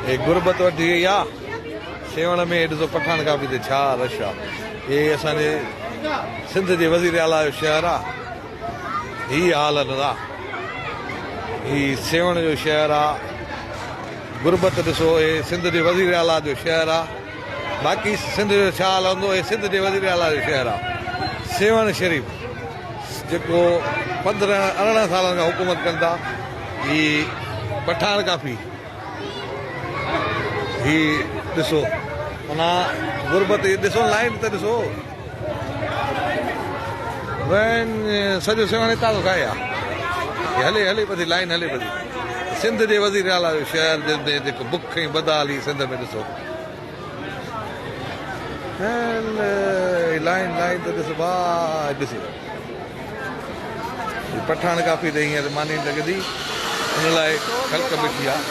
गुरबत वधी वई आहे सेवण में। ॾिसो पठाण काफ़ी ते छा रश आहे। हे असांजे सिंध जे वज़ीर आला जो शहरु आहे। ही हालत आहे। ही सेवण जो शहरु आहे। गुरबत ॾिसो, हे सिंध जे वज़ीर आला जो शहरु आहे। बाक़ी सिंध जो छा हाल हूंदो, हे सिंध जे वज़ीर आला जो शहरु आहे। सेवण शरीफ़ जेको 15-18 सालनि खां हुकूमत कनि था। ही पठाण काफ़ी ही ॾिसो माना गुरबत ॾिसो, लाइन त ॾिसो वैन सॼो सेवण हितां थो खाए आहे। हले पई लाइन हले पई। सिंध जे वज़ीर आला जो शहरु जेको बुख ऐं बदहाली सिंध में ॾिसो लाइन त ॾिसो भाउ ॾिसी पठाण काफ़ी त हींअर मानी लॻंदी हुन लाइ ख़ल्क बीठी आहे।